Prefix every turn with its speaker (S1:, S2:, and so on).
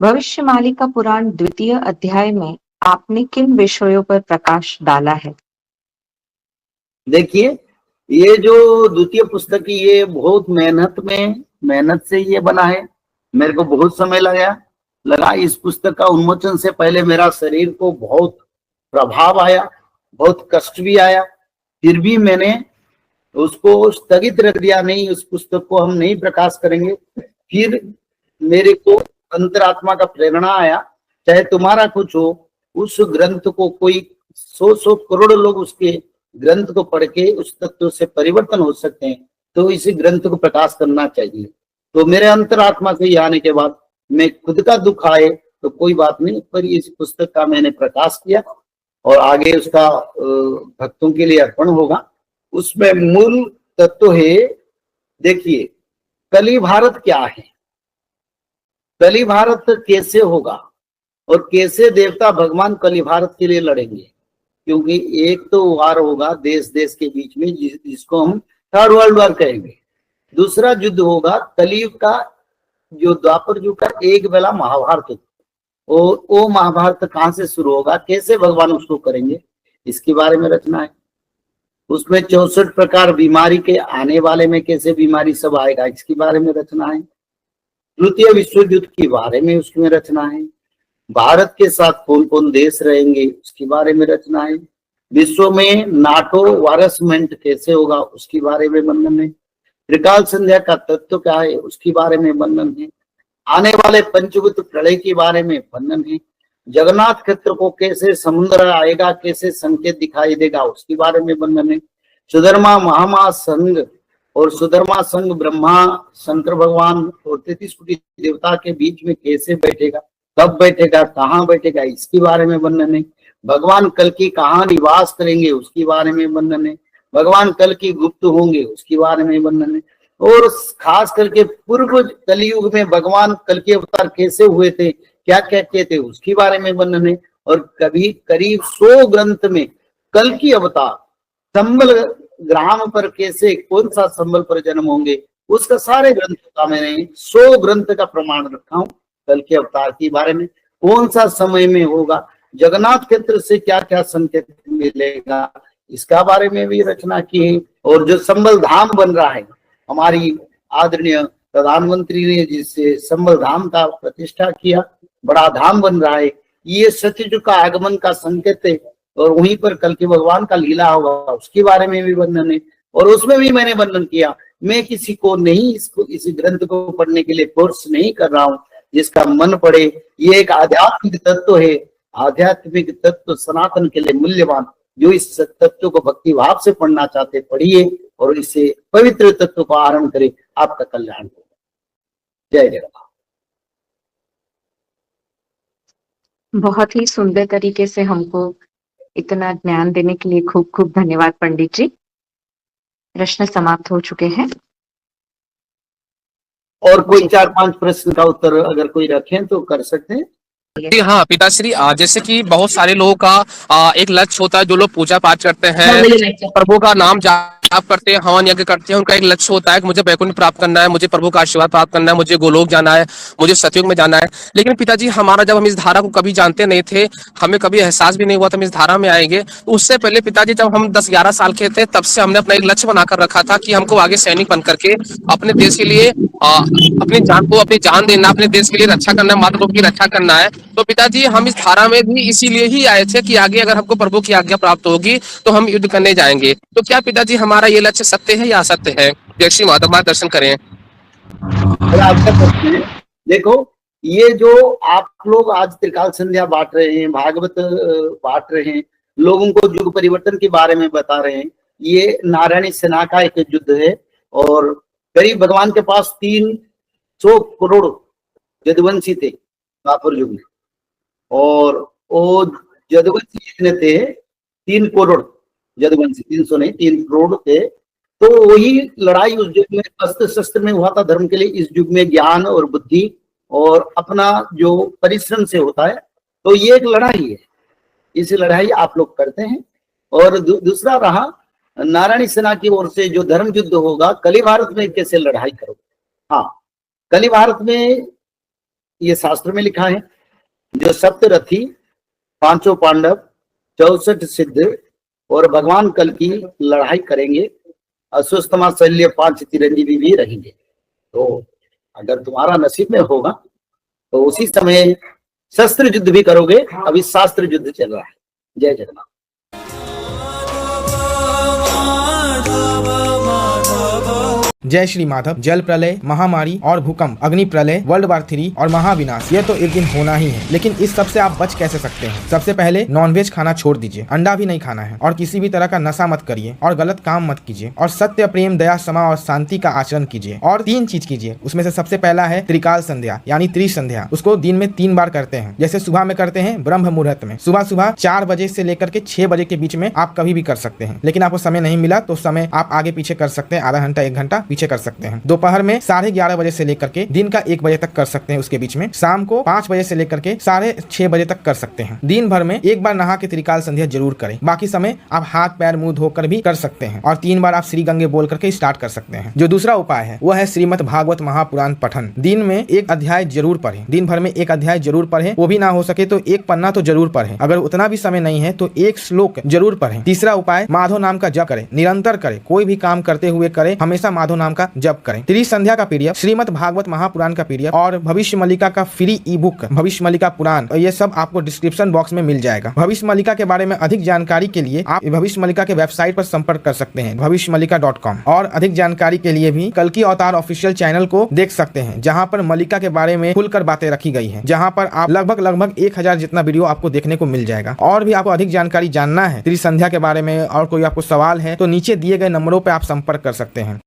S1: भविष्यमालिका पुराण द्वितीय अध्याय में आपने किन विषयों पर प्रकाश डाला है?
S2: देखिए, ये जो द्वितीय पुस्तक है ये बहुत मेहनत से ये बना है। मेरे को बहुत समय लगा इस पुस्तक का उन्मोचन से पहले मेरा शरीर को बहुत प्रभाव आया, बहुत कष्ट भी आया। फिर भी मैंने उसको स्थगित रख दिया, नहीं उस पुस्तक को हम नहीं प्रकाश करेंगे। फिर मेरे को अंतरात्मा का प्रेरणा आया, चाहे तुम्हारा कुछ हो, उस ग्रंथ को कोई 100 करोड़ लोग उसके ग्रंथ को पढ़ के उस तत्व से परिवर्तन हो सकते हैं, तो इसी ग्रंथ को प्रकाश करना चाहिए। तो मेरे अंतरात्मा से यह आने के बाद मैं खुद का दुख आए तो कोई बात नहीं, पर इस पुस्तक का मैंने प्रकाश किया और आगे उसका भक्तों के लिए अर्पण होगा। उसमें मूल तत्व है, देखिए कली भारत क्या है, कली भारत कैसे होगा और कैसे देवता भगवान कली भारत के लिए लड़ेंगे। क्योंकि एक तो वार होगा देश देश के बीच में जिसको हम थर्ड वर्ल्ड वार कहेंगे। दूसरा युद्ध होगा कलयुग का, जो द्वापर युग का एक बेला महाभारत, और वो महाभारत कहाँ से शुरू होगा, कैसे भगवान उसको करेंगे, इसके बारे में रचना है। उसमें 64 प्रकार बीमारी के आने वाले में कैसे बीमारी सब आएगा, इसके बारे में रचना है। द्वितीय विश्व युद्ध के बारे में उसमें रचना है। भारत के साथ कौन कौन देश रहेंगे उसके बारे में रचना है। विश्व में नाटो वायरसमेंट कैसे होगा उसके बारे में वर्णन है। त्रिकाल संध्या का तत्व क्या है उसके बारे में वर्णन है। आने वाले पंचभूत प्रलय के बारे में वर्णन है। जगन्नाथ क्षेत्र को कैसे समुद्र आएगा, कैसे संकेत दिखाई देगा उसके बारे में वर्णन है। सुधर्मा महामा संघ और सुधर्मा संघ ब्रह्मा शंकर भगवान और 33 कोटि देवता के बीच में कैसे बैठेगा, कब बैठेगा, कहाँ बैठेगा, इसके बारे में वर्णन है। भगवान कल की कहाँ निवास करेंगे उसके बारे में वर्णन है। भगवान कल की गुप्त होंगे उसके बारे में वर्णन है। और खास करके पूर्व कलयुग में भगवान कल के अवतार कैसे हुए थे, क्या क्या कहते थे उसके बारे में वर्णन है। और कभी करीब 100 ग्रंथ में कल की अवतार संबल ग्राम पर कैसे, कौन सा संबल पर जन्म होंगे, उसका सारे ग्रंथों का मैंने 100 ग्रंथ का प्रमाण रखा हूँ। कल के अवतार के बारे में कौन सा समय में होगा, जगन्नाथ क्षेत्र से क्या क्या संकेत मिलेगा, इसका बारे में भी रचना की है। और जो संबल धाम बन रहा है, हमारी आदरणीय प्रधानमंत्री ने जिससे संबल धाम का प्रतिष्ठा किया, बड़ा धाम बन रहा है, ये सत्ययुग का आगमन का संकेत है। और वहीं पर कल के भगवान का लीला होगा उसके बारे में भी वर्णन है। और उसमें भी मैंने वर्णन किया, मैं किसी को नहीं इस ग्रंथ को पढ़ने के लिए फोर्स नहीं कर रहा हूँ, जिसका मन पड़े। ये एक आध्यात्मिक तत्व है, आध्यात्मिक तत्व सनातन के लिए मूल्यवान। जो इस तत्व को भक्ति भाव से पढ़ना चाहते पढ़िए और इसे पवित्र तत्व को आहरण करे, आपका कल्याण होगा। जय जगन्नाथ।
S1: बहुत ही सुंदर तरीके से हमको इतना ज्ञान देने के लिए खूब खूब धन्यवाद पंडित जी। प्रश्न समाप्त हो चुके हैं।
S2: और कोई 4-5 प्रश्न का उत्तर अगर कोई रखें तो कर सकते हैं।
S3: जी हाँ पिताश्री, जैसे कि बहुत सारे लोगों का एक लक्ष्य होता है, जो लोग पूजा पाठ करते हैं, प्रभु का नाम जाप करते हैं, हवन यज्ञ करते हैं, उनका एक लक्ष्य होता है कि मुझे वैकुंठ प्राप्त करना है, मुझे प्रभु का आशीर्वाद प्राप्त करना है, मुझे गोलोक जाना है, मुझे सतयुग में जाना है। लेकिन पिताजी हमारा, जब हम इस धारा को कभी जानते नहीं थे, हमें कभी एहसास भी नहीं हुआ था हम इस धारा में आएंगे, तो उससे पहले पिताजी जब हम 10-11 साल के थे, तब से हमने अपना एक लक्ष्य बनाकर रखा था कि हमको आगे सैनिक बन करके अपने देश के लिए अपनी जान देना, अपने देश के लिए रक्षा करना है, मातृभूमि की रक्षा करना है। तो पिताजी हम इस धारा में भी इसीलिए ही आए थे कि आगे अगर हमको प्रभु की आज्ञा प्राप्त होगी तो हम युद्ध करने जाएंगे। तो क्या पिताजी हमारा ये लक्ष्य सत्य है या असत्य है? जय श्री माता, मार्गदर्शन करें।
S2: अच्छा प्रश्न है। देखो, ये जो आप लोग आज त्रिकाल संध्या बांट रहे हैं, भागवत बांट रहे हैं, लोगों को युग परिवर्तन के बारे में बता रहे हैं, ये नारायणी सेना का एक युद्ध है। और करीब भगवान के पास 300 करोड़ यदुवंशी थे द्वापर युग में, और वो यदुवंशी जितने थे 3 करोड़ यदुवंशी, 300 नहीं 3 करोड़ थे। तो वही लड़ाई उस युग में अस्त्र शस्त्र में हुआ था धर्म के लिए। इस युग में ज्ञान और बुद्धि और अपना जो परिश्रम से होता है, तो ये एक लड़ाई है, इस लड़ाई आप लोग करते हैं। और दूसरा रहा नारायणी सेना की ओर से जो धर्म युद्ध होगा, कली भारत में कैसे लड़ाई करोगे। हाँ, कली भारत में ये शास्त्र में लिखा है, जो सप्तरथी, पांचों पांडव, 64 सिद्ध और भगवान कल की लड़ाई करेंगे, अश्वत्थामा शल्य 5 चिरंजीवी भी रहेंगे। तो अगर तुम्हारा नसीब में होगा तो उसी समय शस्त्र युद्ध भी करोगे। अभी शास्त्र युद्ध चल रहा है। जय जगन्नाथ।
S4: जय श्री माधव। जल प्रलय, महामारी और भूकंप, अग्नि प्रलय, वर्ल्ड वार 3 और महाविनाश, ये तो एक दिन होना ही है। लेकिन इस सब से आप बच कैसे सकते हैं? सबसे पहले नॉनवेज खाना छोड़ दीजिए, अंडा भी नहीं खाना है, और किसी भी तरह का नशा मत करिए, और गलत काम मत कीजिए, और सत्य, प्रेम, दया, क्षमा और शांति का आचरण कीजिए। और 3 चीज कीजिए। उसमें से सबसे पहला है त्रिकाल संध्या यानी त्रिसंध्या। उसको दिन में 3 बार करते हैं। जैसे सुबह में करते हैं ब्रह्म मुहूर्त में, सुबह 4 बजे से लेकर के 6 बजे के बीच में आप कभी भी कर सकते हैं। लेकिन आपको समय नहीं मिला तो समय आप आगे पीछे कर सकते हैं, आधा घंटा 1 घंटा पीछे कर सकते हैं। दोपहर में 11:30 बजे से लेकर के दिन का 1 बजे तक कर सकते हैं। उसके बीच में शाम को 5 बजे से लेकर के 6:30 बजे तक कर सकते हैं। दिन भर में 1 बार नहा के त्रिकाल संध्या जरूर करें। बाकी समय आप हाथ पैर मुंह धोकर भी कर सकते हैं, और 3 बार आप श्री गंगे बोल करके स्टार्ट कर सकते हैं। जो दूसरा उपाय है वो है श्रीमद् भागवत महापुराण पठन। दिन में 1 अध्याय जरूर पढ़ें। दिन भर में 1 अध्याय जरूर पढ़ें। वो भी ना हो सके तो 1 पन्ना तो जरूर पढ़ें। अगर उतना भी समय नहीं है तो 1 श्लोक जरूर पढ़ें। तीसरा उपाय, माधव नाम का जप करें, निरंतर करें, कोई भी काम करते हुए करें, हमेशा माधव नाम का जप करें। त्रिसंध्या का पीडीएफ, श्रीमद् भागवत महापुराण का पीडीएफ और भविष्य मल्लिका का फ्री ई बुक भविष्य मल्लिका पुराण, ये सब आपको डिस्क्रिप्शन बॉक्स में मिल जाएगा। भविष्य मल्लिका के बारे में अधिक जानकारी के लिए आप भविष्य मल्लिका के वेबसाइट पर संपर्क कर सकते हैं, भविष्यमल्लिका.com। और अधिक जानकारी के लिए भी कल्कि अवतार ऑफिशियल चैनल को देख सकते हैं, जहां पर मल्लिका के बारे में खुलकर बातें रखी गई है, जहां पर आप लगभग 1000 जितना वीडियो आपको देखने को मिल जाएगा। और भी आपको अधिक जानकारी जानना है त्रिसंध्या के बारे में और कोई आपको सवाल है तो नीचे दिए गए नंबरों पर आप संपर्क कर सकते हैं।